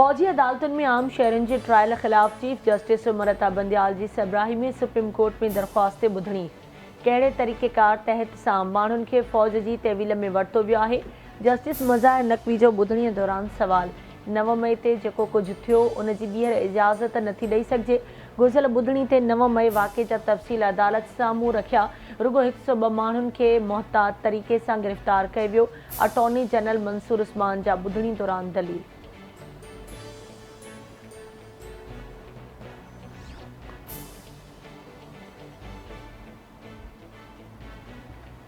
फौजी अदालतुनि में आम शहरनि जे ट्रायल ख़िलाफ़ चीफ जस्टिस उमर बंदयाल जी सरबराही में सुप्रीम कोर्ट में दरख़्वास्त ॿुधणी कहिड़े तरीक़ेकार तहत सां माण्हुनि खे फ़ौज जी तहवील में वरितो वियो आहे। जस्टिस मज़ाहिर नक़वी जो ॿुधणीअ दौरान सवाल 9 मई ते जेको कुझु थियो उन जी ॿीहर इजाज़त नथी ॾेई सघिजे। गुज़िरियल ॿुधणी ते 9 मई वाक़े जा तफ़सील अदालत साम्हूं रखिया। रुगो 102 माण्हुनि खे मुहतात तरीक़े सां गिरफ़्तार कयो वियो। अटॉर्नी जनरल मंसूर उस्मान जा ॿुधणी दौरान दलील।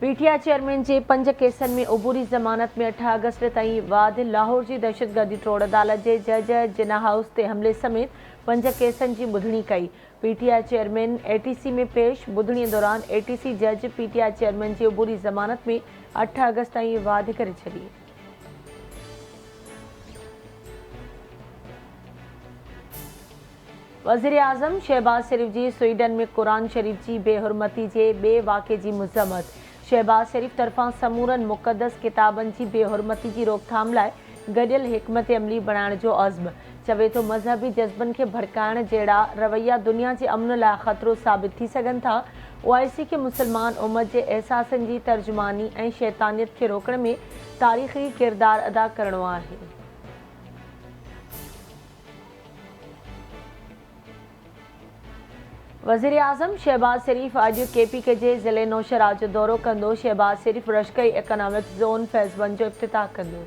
पीटीआई चेयरमैन जे 5 केसनि में उबूरी ज़मानत में 8 अगस्त ताईं वाद। लाहौर जी दहशतगर्दी ट्रोड़ अदालत जे जज जिना हाउस ते हमले समेत 5 केसनि जी ॿुधणी कई। पीटीआई चेयरमैन एटीसी में पेश। ॿुधणीअ दौरान एटीसी जज पीटीआई चेयरमैन जी उबूरी ज़मानत में 8 अगस्त ताईं वाद करे छॾी। वज़ीर आज़म शहबाज शरीफ जी स्वीडन में कुरान शरीफ जी बेहुरमती जे ॿिए वाक़े जी मज़म्मत। शहबाज शरीफ तरफ़ां समूरनि मुक़दस किताबनि जी बेहुरमती जी रोकथाम लाइ गॾियल हिकमत अमली बणाइण जो अज़्म। चवे थो मज़हबी जज़्बनि खे भड़काइण जहिड़ा रवैया दुनिया जे अमन लाइ ख़तरो साबित थी सघनि था। ओआईसी खे मुसलमान उम्मत जे एहसासनि जी तर्जुमानी ऐं शैतानियत खे रोकण में तारीख़ी किरदारु अदा करणो आहे। वज़ीर आज़म शहबाज शरीफ अॼु केपीके जे ज़िले नौशहरा जो दौरो कंदो। शहबाज शरीफ रशकई इकनॉमिक ज़ोन फ़ेज़ 1 जो इफ़्तिताह कंदो।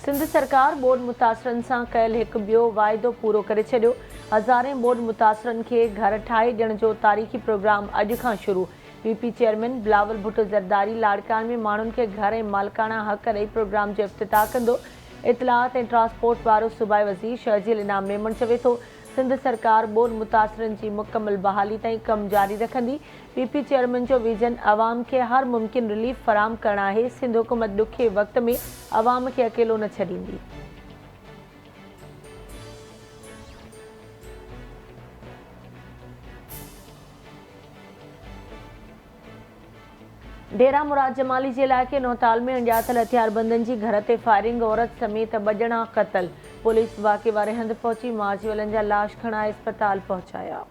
सिंध सरकार बोर्ड मुतासिरनि सां कयल हिकु ॿियो वाइदो पूरो करे छॾियो। हज़ारें बोर्ड मुतासिरनि खे घर ठाहे ॾियण जो तारीख़ी प्रोग्राम अॼु खां शुरू। पीपी चेयरमैन बिलावल भुट्टो ज़रदारी लाड़कान में माण्हुनि खे घर ऐं मालिकाना हक़ ॾेई प्रोग्राम जो इफ़्तिताह कंदो। इतलात ऐं ट्रांसपोर्ट वारो सूबाई वज़ीर शहजील इनाम मेमण चवे थो सिंध सरकार बोर्ड मुतासिरनि जी मुकमल बहाली ताईं कमु जारी रखंदी। पीपी चेयरमैन जो विजन अवाम खे हर मुमकिन रिलीफ फराहम करणु आहे। सिंध हुकूमत ॾुखे वक़्त में अवाम खे अकेलो न छॾींदी। डेरा मुराद जमाली जे इलाइक़े नौताल में अणॼातल हथियारबंदनि जी घर ते फायरिंग। औरत समेत 2 ॼणा क़तल। पुलिस वाक़े वारे हंधि पहुची मारिजी जा लाश खणाए अस्पताल पहुचाया।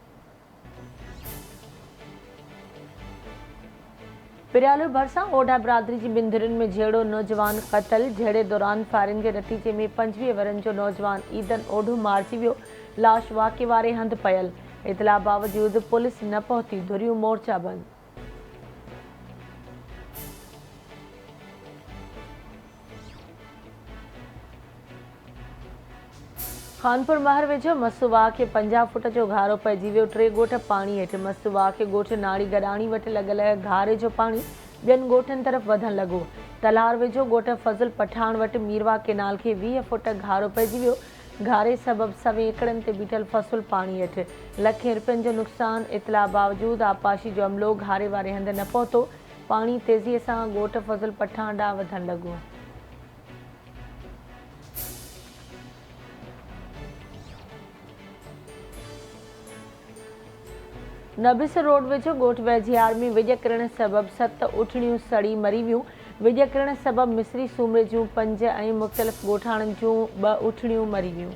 पिरियालू भरिसां ओढा बिरादरी जी 2 धीरुनि में झेड़ो नौजवान क़तल। झेड़े दौरान फायरिंग जे नतीजे में 25 वरनि जो नौजवान ईदन ओढो मारिजी वियो। लाश वाक़े वारे हंधि पयल। इतला बावजूदि पुलिस न पहुती। धुरियूं मोर्चा बंदि। खानपुर महर वेझो मसूवाह खे 50 फुट जो घारो पइजी वियो। 3 ॻोठ पाणी हेठि। मसूवाह खे ॻोठ नाड़ी गॾाणी वटि लॻल घारे जो पाणी ॿियनि ॻोठनि तरफ़ वधणु लॻो। तलार वेझो ॻोठ फज़ल पठाण वटि मीरवा केनाल खे 20 फुट घारो पइजी वियो। घारे सबबि 100 एकड़नि ते बीठल फ़सुल पाणी हेठि। लखें रुपयनि जो नुक़सानु। इतला बावजूदि आपाशी जो अमलो घारे वारे हंधि न पहुतो। पाणी तेज़ीअ सां ॻोठ फज़ल पठाण ॾांहुं वधणु लॻो। नबिस रोड वेझो ॻोठ वेझियार में विॼ किरण सबबि 7 उठणियूं सड़ी मरी वियूं। विॼ किरण सबबि मिस्री सूमरे जूं 5 ऐं मुख़्तलिफ़ ॻोठाणनि जूं 2 उठणियूं मरी वियूं।